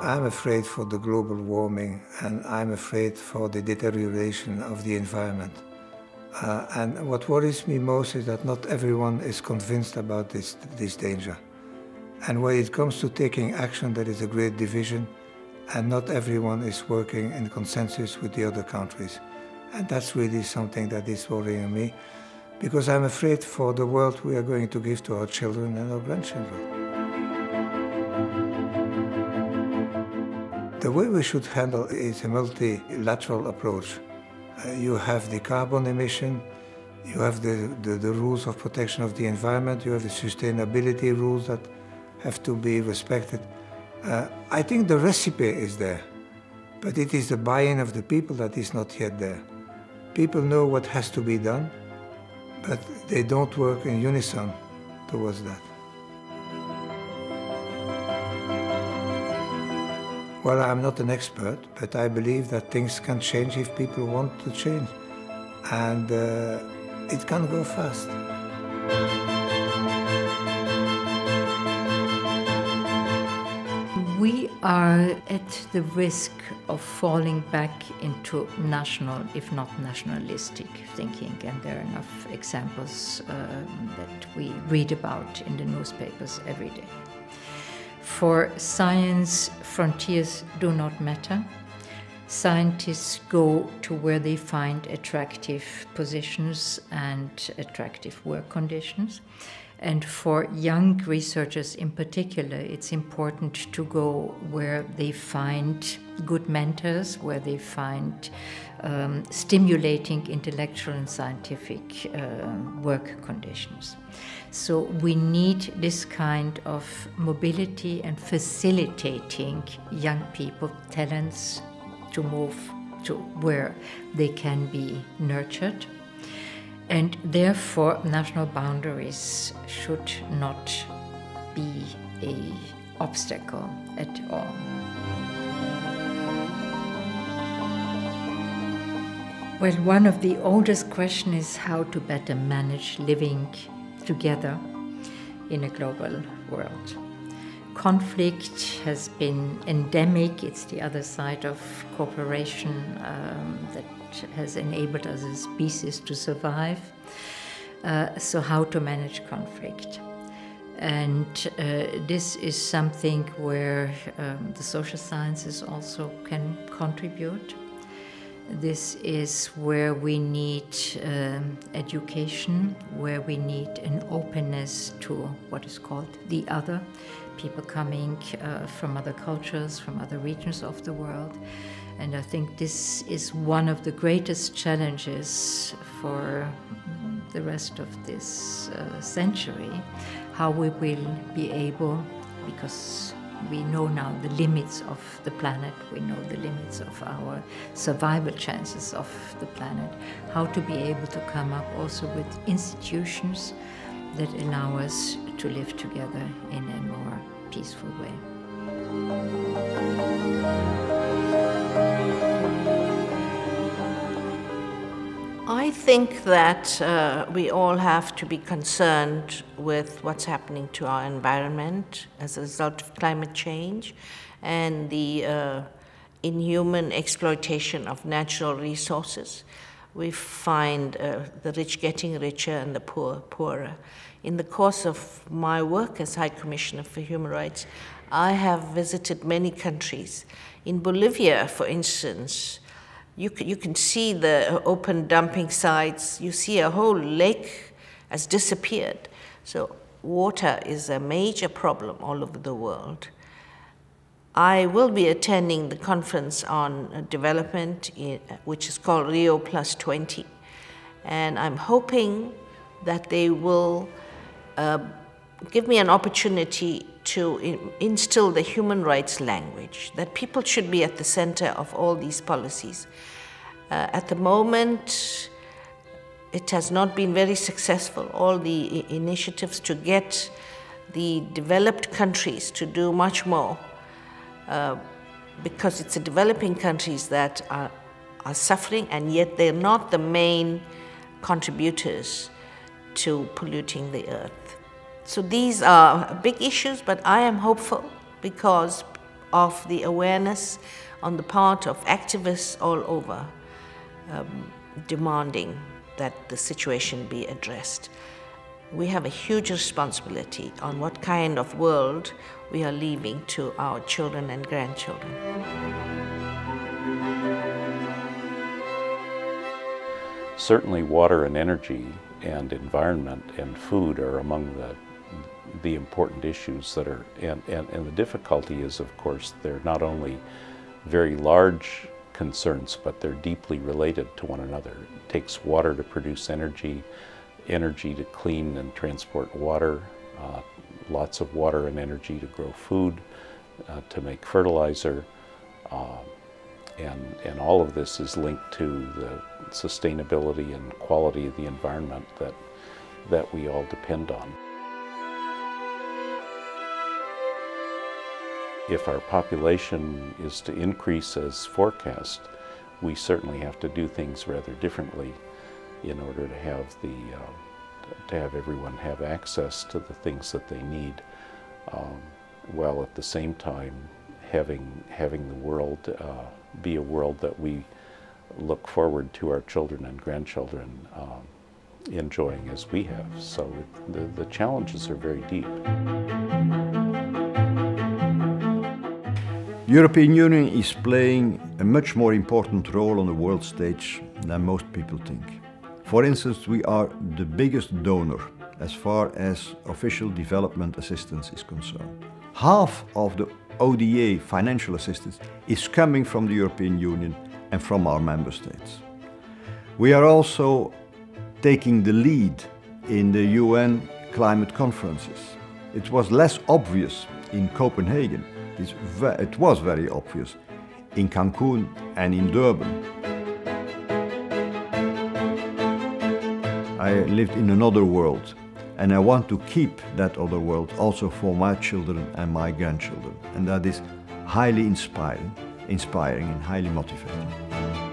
I'm afraid for the global warming, and I'm afraid for the deterioration of the environment. And what worries me most is that not everyone is convinced about this danger. And when it comes to taking action, there is a great division, and not everyone is working in consensus with the other countries. And that's really something that is worrying me, because I'm afraid for the world we are going to give to our children and our grandchildren. The way we should handle it is a multilateral approach. You have the carbon emission, you have the rules of protection of the environment, you have the sustainability rules that have to be respected. I think the recipe is there, but it is the buy-in of the people that is not yet there. People know what has to be done, but they don't work in unison towards that. Well, I'm not an expert, but I believe that things can change if people want to change. And it can go fast. We are at the risk of falling back into national, if not nationalistic thinking, and there are enough examples that we read about in the newspapers every day. For science, frontiers do not matter. Scientists go to where they find attractive positions and attractive work conditions. And for young researchers in particular, it's important to go where they find good mentors, where they find stimulating intellectual and scientific work conditions. So we need this kind of mobility and facilitating young people, talents, to move to where they can be nurtured. And therefore, national boundaries should not be an obstacle at all. Well, one of the oldest questions is how to better manage living together in a global world. Conflict has been endemic. It's the other side of cooperation that has enabled us as a species to survive. So how to manage conflict? And this is something where the social sciences also can contribute. This is where we need education, where we need an openness to what is called the other, people coming from other cultures, from other regions of the world. And I think this is one of the greatest challenges for the rest of this century, how we will be able, because we know now the limits of the planet, we know the limits of our survival chances of the planet, how to be able to come up also with institutions that allow us to live together in a more peaceful way. I think that we all have to be concerned with what's happening to our environment as a result of climate change and the inhuman exploitation of natural resources. We find the rich getting richer and the poor poorer. In the course of my work as High Commissioner for Human Rights, I have visited many countries. In Bolivia, for instance, you can see the open dumping sites. You see a whole lake has disappeared. So water is a major problem all over the world. I will be attending the conference on development, which is called Rio +20. And I'm hoping that they will give me an opportunity to instill the human rights language, that people should be at the center of all these policies. At the moment, it has not been very successful, all the initiatives to get the developed countries to do much more, because it's the developing countries that are suffering, and yet they're not the main contributors to polluting the earth. So these are big issues, but I am hopeful because of the awareness on the part of activists all over, demanding that the situation be addressed. We have a huge responsibility on what kind of world we are leaving to our children and grandchildren. Certainly water and energy and environment and food are among the important issues that are, and the difficulty is, of course, they're not only very large concerns, but they're deeply related to one another. It takes water to produce energy, energy to clean and transport water, lots of water and energy to grow food, to make fertilizer, and all of this is linked to the sustainability and quality of the environment that we all depend on. If our population is to increase as forecast, we certainly have to do things rather differently in order to have everyone have access to the things that they need, while at the same time having the world be a world that we look forward to our children and grandchildren enjoying as we have. So the challenges are very deep. European Union is playing a much more important role on the world stage than most people think. For instance, we are the biggest donor as far as official development assistance is concerned. Half of the ODA financial assistance is coming from the European Union and from our member states. We are also taking the lead in the UN climate conferences. It was less obvious in Copenhagen. It was very obvious in Cancun and in Durban. I lived in another world, and I want to keep that other world also for my children and my grandchildren. And that is highly inspiring and highly motivating.